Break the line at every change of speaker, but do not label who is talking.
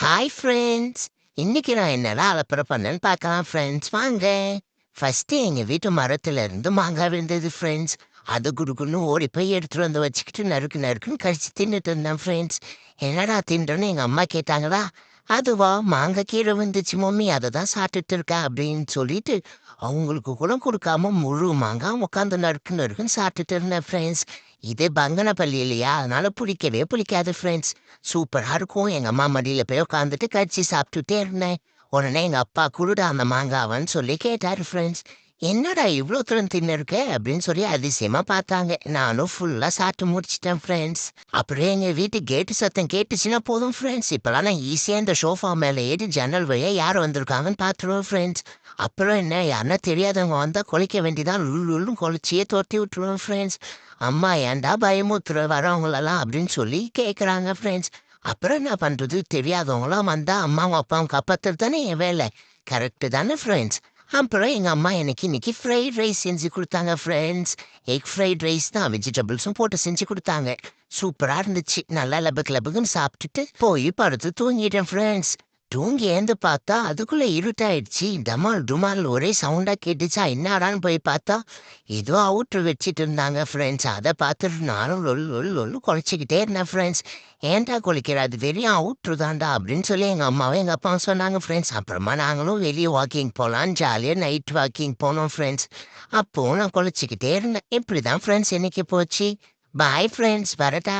Hi friends. இன்னைக்கு நான் என்னடா அலப்பறை பண்ணேன்னு பார்க்கலாம் ஃப்ரெண்ட்ஸ். வாங்க. ஃபர்ஸ்ட்டு எங்கள் வீட்டு மரத்துல இருந்து மாங்காய் விழுந்தது ஃப்ரெண்ட்ஸ். அது குடுக்குன்னு ஓடி போய் எடுத்துட்டு வந்து வச்சுக்கிட்டு நறுக்கு நறுக்குன்னு கடிச்சு தின்னுட்டு இருந்தேன் ஃப்ரெண்ட்ஸ். என்னடா தின்றோன்னு எங்கள் அம்மா கேட்டாங்களா. அதுவா மாங்காய் கீழே வந்துச்சு மம்மி, அதை தான் சாப்பிட்டுட்டு இருக்கேன் அப்படின்னு சொல்லிட்டு அவங்களுக்கு கூட கொடுக்காம முழு மாங்காய் உட்காந்து நறுக்கு நறுக்குன்னு சாப்பிட்டுட்டு இருந்தேன் ஃப்ரெண்ட்ஸ். இது பங்கனப்பள்ளி இல்லையா, அதனால பிடிக்கவே பிடிக்காது ஃப்ரெண்ட்ஸ். சூப்பரா இருக்கும். எங்க அம்மா மடியில போய் உட்காந்துட்டு கடிச்சு சாப்பிட்டுட்டே இருந்தேன். உடனே எங்க அப்பா குடுடா அந்த மாங்காவன்னு சொல்லி கேட்டாரு ஃப்ரெண்ட்ஸ். என்னடா இவ்ளோ தூரம் தின்னு இருக்க அப்படின்னு சொல்லி அதிசயமா பார்த்தாங்க. நானும் ஃபுல்லா சாப்பிட்டு முடிச்சிட்டேன் ஃப்ரெண்ட்ஸ். அப்படியே எங்க வீட்டு கேட்டு சத்தம் கேட்டுச்சுன்னா போதும் ஃப்ரெண்ட்ஸ். இப்பெல்லாம் நான் ஈஸியா இந்த சோஃபா மேல ஏறி ஜன்னல் வழியா யார் வந்திருக்காங்கன்னு பார்த்துருவேன் ஃப்ரெண்ட்ஸ். அப்புறம் என்ன, யாருன்னா தெரியாதவங்க வந்தா கொலைக்க வேண்டியதான், லுள்ளுன்னு கொலைச்சியே துரத்தி விட்டுருவேன் ஃப்ரெண்ட்ஸ். அம்மா ஏன்டா பயமுத்துற வரவங்களெல்லாம் அப்படின்னு சொல்லி கேட்குறாங்க ஃப்ரெண்ட்ஸ். அப்புறம் என்ன பண்றது, தெரியாதவங்களாம் வந்தா அம்மாவும் அப்பாவும் காப்பாத்துறது தானே என் வேலை. கரெக்டு தானே ஃப்ரெண்ட்ஸ். அப்புறம் எங்க அம்மா எனக்கு இன்னைக்கு ஃப்ரைட் ரைஸ் செஞ்சு கொடுத்தாங்க ஃப்ரெண்ட்ஸ். எக் ஃப்ரைட் ரைஸ் தான், வெஜிடபிள்ஸும் போட்டு செஞ்சு கொடுத்தாங்க. சூப்பரா இருந்துச்சு. நல்லா லபக்கு லபக்குன்னு சாப்பிட்டுட்டு போய் படுத்து தூங்கிட்டேன் ஃப்ரெண்ட்ஸ். தூங்கி ஏந்து பார்த்தா அதுக்குள்ள இருட்டாயிடுச்சு. டமால் டுமால் ஒரே சவுண்டா கேட்டுச்சா, என்னடான்னு போய் பார்த்தா ஏதோ அவுட்ரு வச்சிட்டு இருந்தாங்க ஃப்ரெண்ட்ஸ். அதை பார்த்துட்டு நானும் லொல் லொல் லொல்லு குலைச்சிக்கிட்டே இருந்தேன் ஃப்ரெண்ட்ஸ். ஏன்டா குலைக்கிற, அது வெறும் அவுட்ரு தான்டா அப்படின்னு சொல்லி எங்கள் அம்மாவும் எங்கள் அப்பாவும் சொன்னாங்க ஃப்ரெண்ட்ஸ். அப்புறமா நாங்களும் வெளியே வாக்கிங் போகலான்னு ஜாலியாக நைட் வாக்கிங் போனோம் ஃப்ரெண்ட்ஸ். அப்போது நான் குலைச்சிக்கிட்டே இருந்தேன். இப்படி தான் ஃப்ரெண்ட்ஸ் இன்னைக்கு போச்சு. பாய் ஃப்ரெண்ட்ஸ், வரட்டா.